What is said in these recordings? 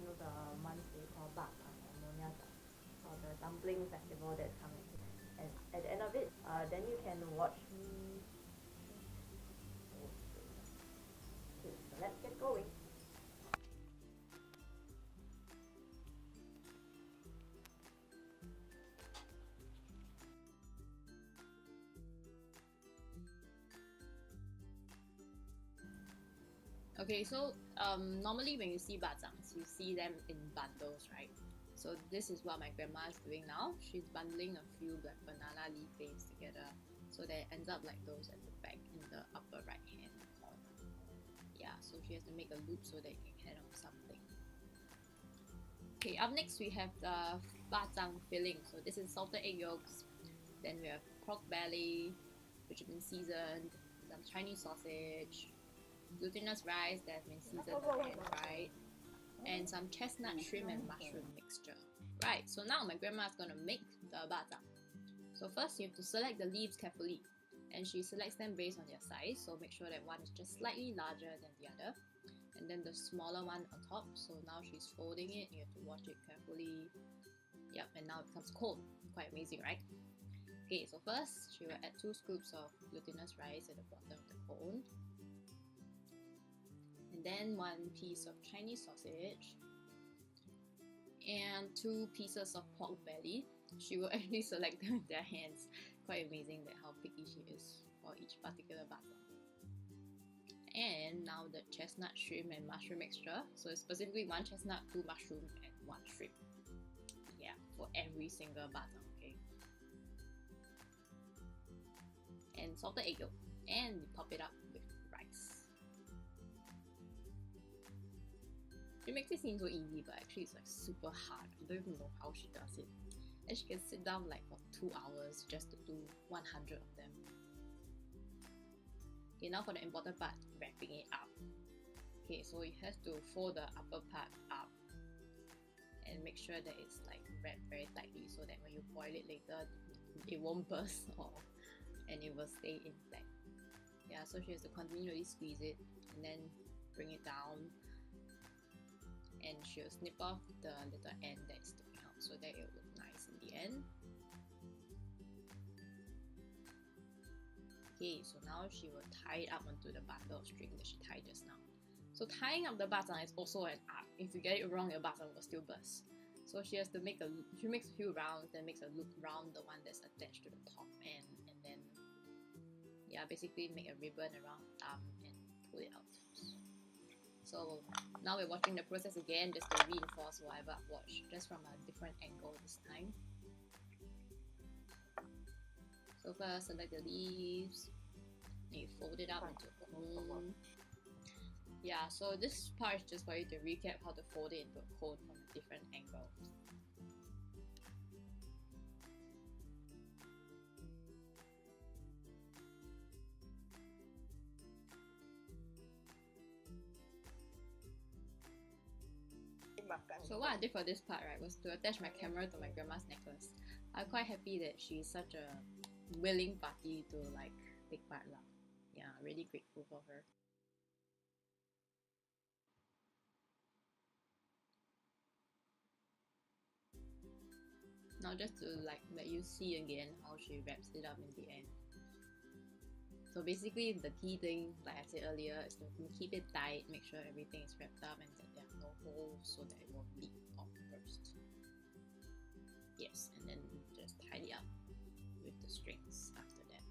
the month they call Bapang or Nonya Zang, or the dumpling festival that's coming. And at the end of it, then you can watch me. Okay, so let's get going. Okay, so normally when you see bazangs, you see them in bundles, right? So this is what my grandma is doing now. She's bundling a few like banana leaf leaves together, so that it ends up like those at the back in the upper right hand corner. Yeah, so she has to make a loop so that it can hang on something. Okay, up next we have the bazang filling. So this is salted egg yolks. Then we have pork belly, which has been seasoned, some Chinese sausage, glutinous rice that has been seasoned and fried, and some chestnut, shrimp, and mushroom mixture. Right, so now my grandma is gonna make the bazang. So first you have to select the leaves carefully, and she selects them based on their size, so make sure that one is just slightly larger than the other, and then the smaller one on top. So now she's folding it, you have to watch it carefully. Yep, and now it becomes cold. Quite amazing, right? Okay, so first she will add 2 scoops of glutinous rice at the bottom of the cone, and then 1 piece of Chinese sausage and 2 pieces of pork belly. She will actually select them with their hands. Quite amazing that how picky she is for each particular bazang. And now the chestnut, shrimp, and mushroom mixture. So it's specifically 1 chestnut, 2 mushroom, and 1 shrimp. Yeah, for every single bazang, okay? And salted egg yolk. And you pop it up with rice. She makes it seem so easy, but actually it's like super hard. I don't even know how she does it. And she can sit down like for 2 hours just to do 100 of them. Okay, now for the important part, wrapping it up. Okay, so you have to fold the upper part up and make sure that it's like wrapped very tightly so that when you boil it later, it won't burst and it will stay intact. Yeah, so she has to continually squeeze it and then bring it down, and she'll snip off the little end that's sticking out so that it will look nice in the end. Okay, so now she will tie it up onto the bundle of string that she tied just now. So tying up the bazang is also an art. If you get it wrong, your bazang will still burst. So she has to she makes a few rounds, then makes a loop around the one that's attached to the top end, and then yeah, basically make a ribbon around the thumb and pull it out. So now we're watching the process again just to reinforce whatever I've watched, just from a different angle this time. So first select the leaves, and you fold it up into a cone. Yeah, so this part is just for you to recap how to fold it into a cone from a different angle. So what I did for this part, right, was to attach my camera to my grandma's necklace. I'm quite happy that she's such a willing party to like take part lah. Yeah, really grateful for her. Now just to like let you see again how she wraps it up in the end. So basically the key thing, like I said earlier, is to keep it tight, make sure everything is wrapped up and that there are no holes so that it won't leak off first. Yes, and then just tidy up with the strings after that.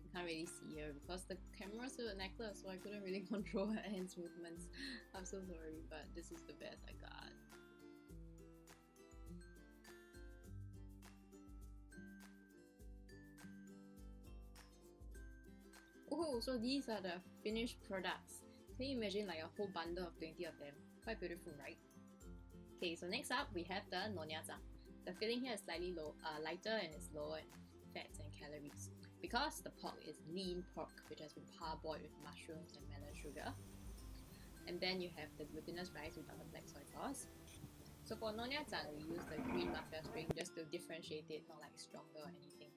You can't really see her because the camera's to the necklace, so I couldn't really control her hands movements. I'm so sorry, but this is the best I got. Oh, so these are the finished products. Can you imagine like a whole bundle of 20 of them? Quite beautiful, right? Okay, so next up we have the Nonya Zang. The filling here is slightly lighter and it's lower in fats and calories because the pork is lean pork which has been parboiled with mushrooms and melon sugar. And then you have the glutinous rice without the black soy sauce. So for Nonya Zang, we use the green mafia string just to differentiate it, not like stronger or anything.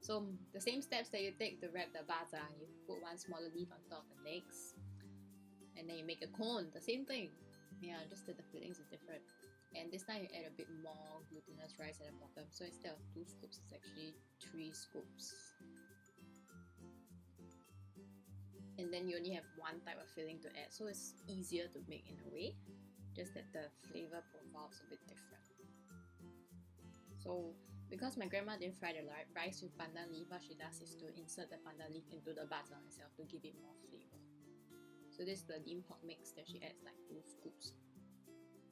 So the same steps that you take to wrap the bazang, you put 1 smaller leaf on top of the next. And then you make a cone, the same thing. Yeah, just that the fillings is different. And this time you add a bit more glutinous rice at the bottom. So instead of 2 scoops, it's actually 3 scoops. And then you only have one type of filling to add, so it's easier to make in a way, just that the flavor profile is a bit different. So because my grandma didn't fry the rice with pandan leaf, what she does is to insert the pandan leaf into the bajang itself to give it more flavor. So this is the lean pork mix that she adds like 2 scoops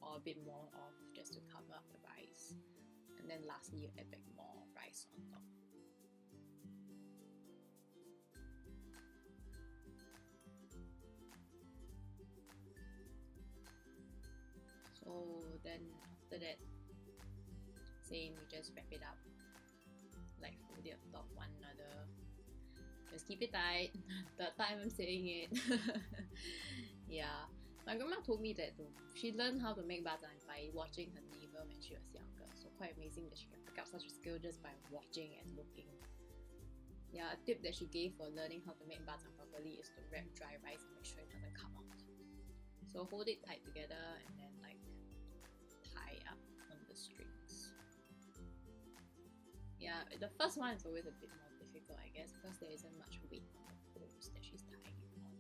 or a bit more of, just to cover up the rice. And then lastly you add back more rice on top. So then after that, same, you just wrap it up, like fold it on top one another. Just keep it tight. Third time I'm saying it. Yeah, my grandma told me that she learned how to make bajang by watching her neighbor when she was younger. So quite amazing that she can pick up such a skill just by watching and looking. Yeah, a tip that she gave for learning how to make bajang properly is to wrap dry rice and make sure it doesn't come out. So hold it tight together and then like tie up on the strings. Yeah, the first one is always a bit more difficult, I guess, because there isn't much weight on the poles that she's tying it on.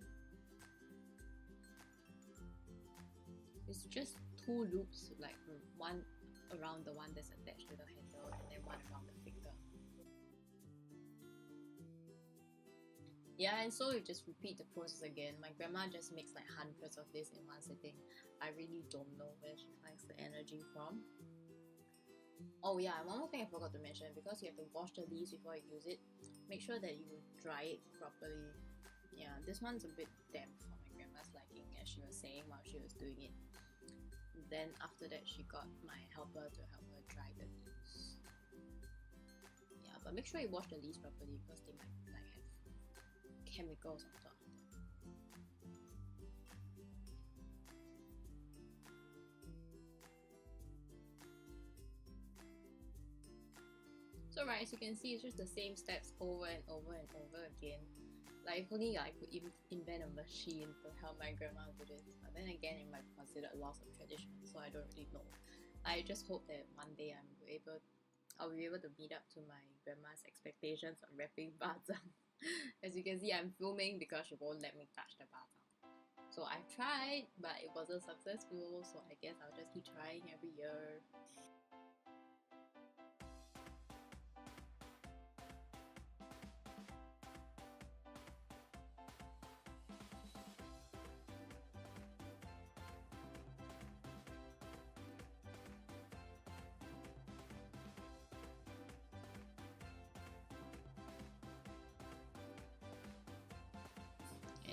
It's just 2 loops, like one around the one that's attached to the handle and then one around the finger. Yeah, and so you just repeat the process again. My grandma just makes like hundreds of this in one sitting. I really don't know where she finds the energy from. Oh yeah, one more thing I forgot to mention, because you have to wash the leaves before you use it, make sure that you dry it properly. Yeah, this one's a bit damp for my grandma's liking, as she was saying while she was doing it. Then after that she got my helper to help her dry the leaves. Yeah, but make sure you wash the leaves properly because they might like have chemicals on top. So right, as you can see, it's just the same steps over and over and over again. Like if only I could invent a machine to help my grandma do this. But then again, it might be considered a loss of tradition, so I don't really know. I just hope that one day I'll be able to meet up to my grandma's expectations on wrapping bajang. As you can see, I'm filming because she won't let me touch the bajang. So I tried, but it wasn't successful, so I guess I'll just keep trying every year.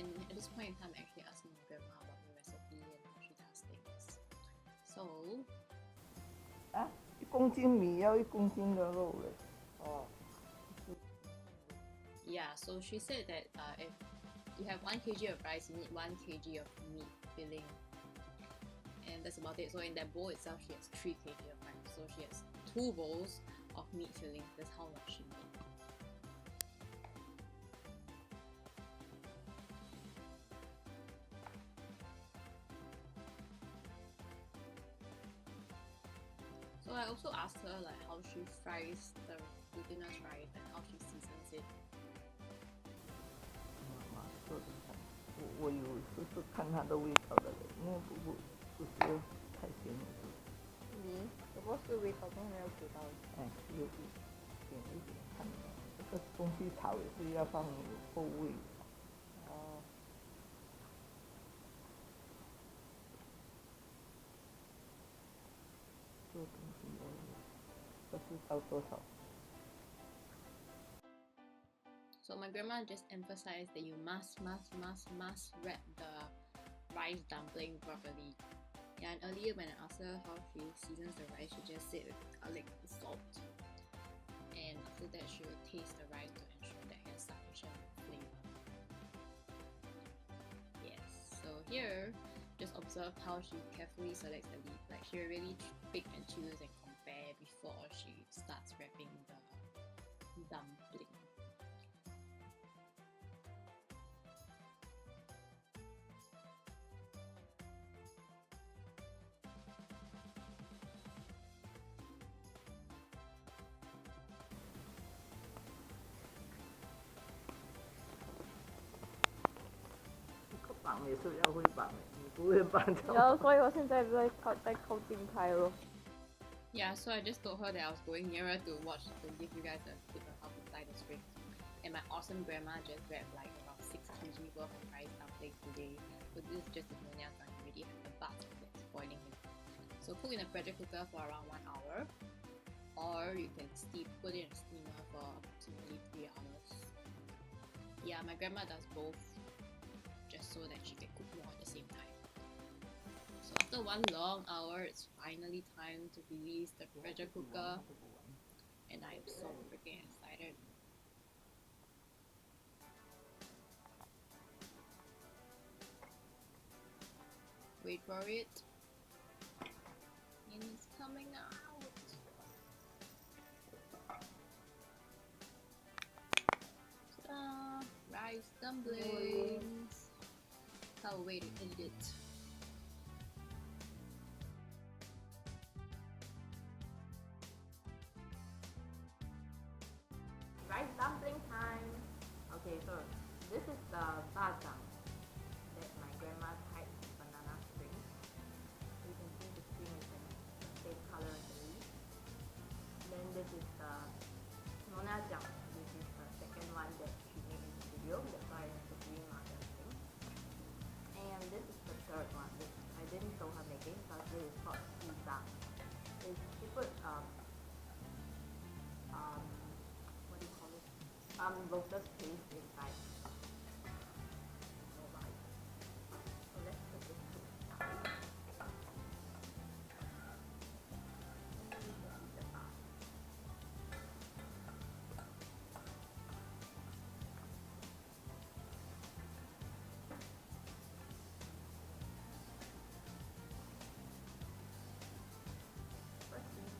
And at this point in time, I'm actually asking my grandma about the recipe and how she does things. So, 1公斤米要1公斤的肉嘞。哦。Yeah, so she said that if you have 1 kg of rice, you need 1 kg of meat filling. And that's about it. So in that bowl itself, she has 3 kg of rice. So she has 2 bowls of meat filling. That's how much she made. So I also asked her like how she fries the glutinous rice and how she seasons it. 妈妈做的菜，我有时是看它的味道的嘞，那不是太咸了。你只不过是微炒，从来没有煮到。哎，有一点看的，这个东西炒也是要放后味。哦。做东西不知道多少。So my grandma just emphasized that you must wrap the rice dumpling properly. Yeah, and earlier when I asked her how she seasons the rice, she just said with garlic and salt. And after that, she will taste the rice to ensure that it has sufficient flavor. Yes, so here, just observe how she carefully selects the leaf. Like she will really pick and choose and compare before she starts wrapping the dumpling. 绑也是要会绑的，你不会绑怎么然后所以我现在在靠近拍咯。Yeah, so I just told her that I was going nearer to watch to give you guys a tip of how to tie the string. And my awesome grandma just grabbed like about 6 kg worth of rice dumplings today. So this is just the Nyonya time. You already have the bath that's boiling in. So cook in a pressure cooker for around 1 hour. Or you can put it in a steamer for approximately 3 hours. Yeah, my grandma does both just so that she can cook more at the same time. So after 1 long hour, it's finally time to release the pressure cooker. And I am so freaking excited. Wait for it. And it's coming out. Ta-da! Rice dumplings. Can't wait to eat it. Rice dumpling time. Okay, so this is the bajang that my grandma tied with banana string. You can see the string is the same color as the leaf. Then this is the nonajang. This is the second one that she made in the video. That's why it has the green marker thing. And this is the third one. I didn't show her making because this is called pizza. She put what do you call it? Lotus paste inside. Alright. So let's put this to the side. And you can see the bath. Let's see.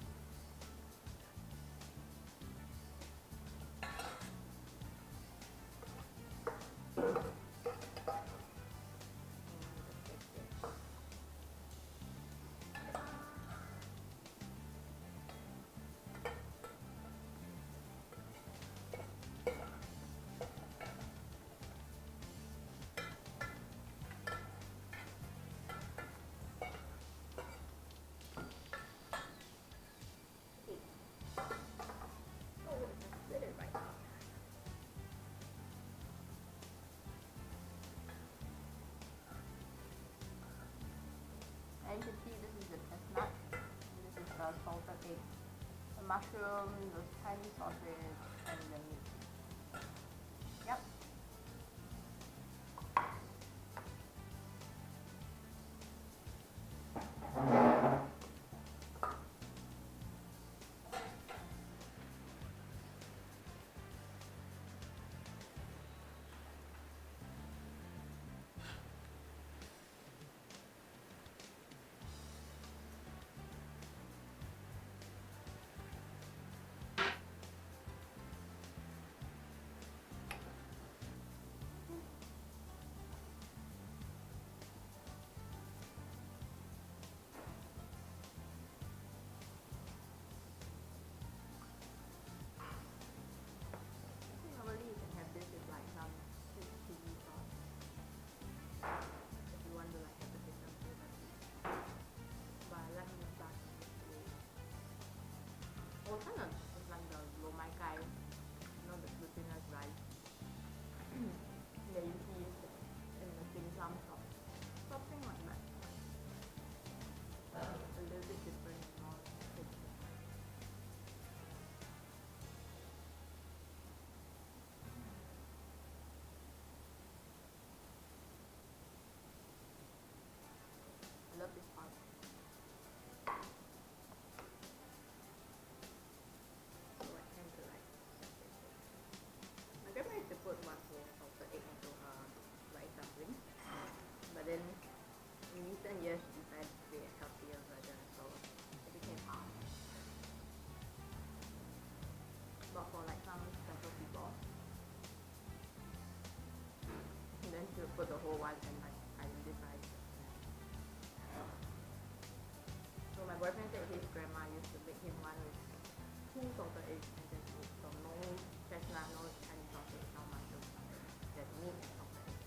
And you can see this is the chestnut, this is the salted egg, the mushroom, the Chinese sausage, and the meat. Yep. Normally you can have this with like some sweet chili sauce. If you want to like have a different flavor. But I like the sauce today. Oh, kind of it's like the lo mai gai, you know, the glutinous rice that you see in the dim sum shop. Something like that. A little bit different and more tasty. I love this part. So I tend to like separate it. My grandma used to put one whole salted egg into her rice dumpling, but then in recent years she decided to create a healthier version, so it became half. But for like some special people, and then she'll put the whole one and like identify it. So my boyfriend said his grandma used to make him one with 2 salted eggs and then meat. So no chestnut, no Chinese sausage, no mushroom, just meat and salted egg.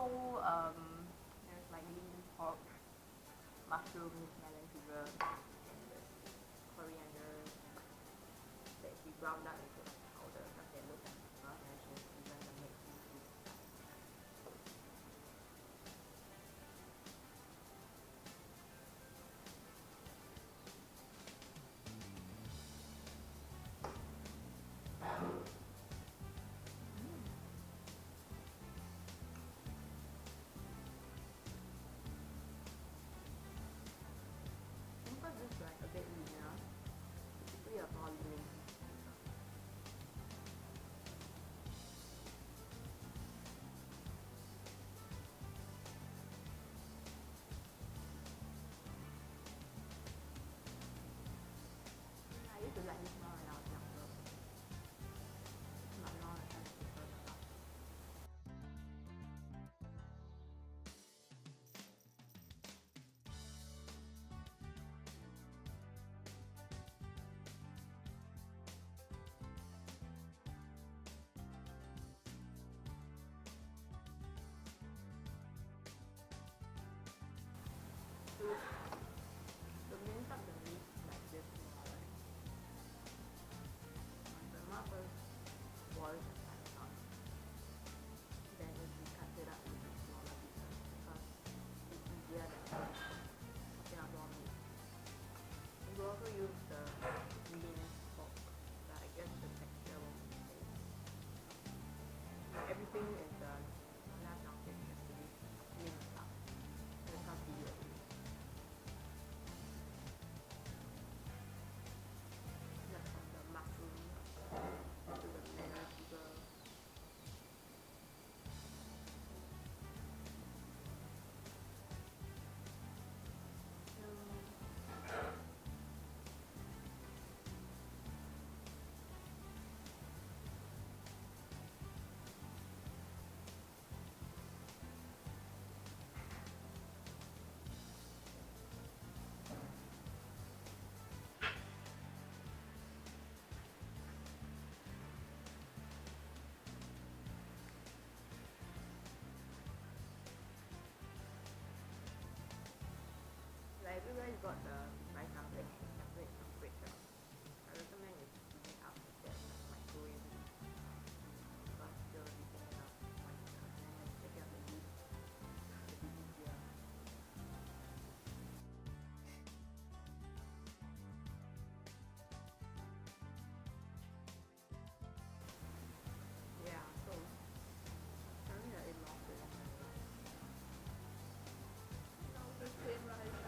also there's like lean pork, mushrooms, melon sugar, and this coriander that she ground up into like powder because they look like pepper, and she's even the mix with because this like a bit leaner, typically a more lean. I used to like this one when I was younger. But now I kind of prefer the last. To mince up the meat like this more, right? My grandma first boils the fat down, then she cuts it up into smaller pieces because it's easier than cutting up raw meat. You will also use the minced pork, but I guess the texture won't be the same. Everything is left nothing has to be minced up. That's how to do it. Like from the mushroom to the melon sugar. Like everywhere got the rice dumpling, separate temperature. I recommend you heat it up instead of microwave it because still retain enough moisture, and then when you take out the heat, it'll be easier. Yeah, so apparently I ate more food than I realized. Now the plain rice.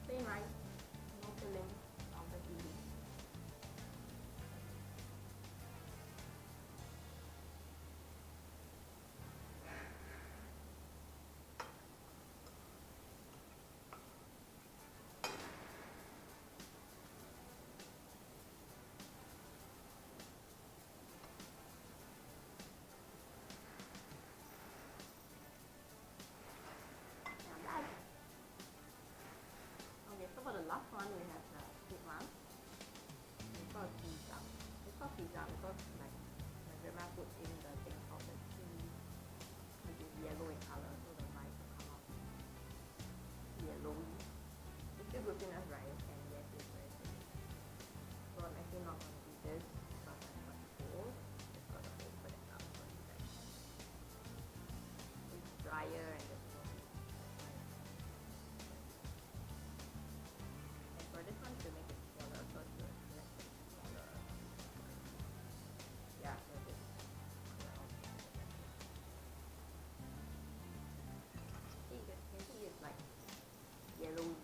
Plain rice, no filling, outer filling. Okay, so for the last one we have the sweet one. It's called pizza. It's called pizza because like my grandma put in the thing called the cheese, which is yellow in color, so the rice will come out yellowy. It's still glutinous rice, and yes, it's very delicious. So I'm actually not going to eat this because I'm quite full. Just got to open it up for you guys. It's drier and there's no meat. And for this one, to make it smaller, so to select it smaller. Yeah, so this. See, you can see it's like yellowy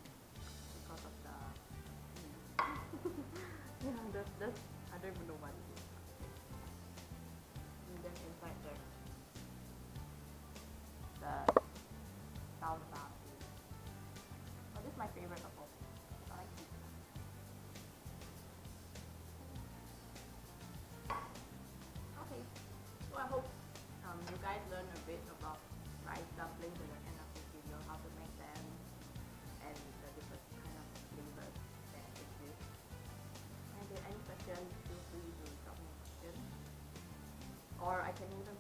because of the yeah, that's I don't even know what it is. And then inside there's the salsa. Oh, this is my favorite of all. I like pizza. Okay. dumplings at the end of this video, how to make them, and the different kind of flavors that exist. And if you have any questions, feel free to drop me a question. Or I can even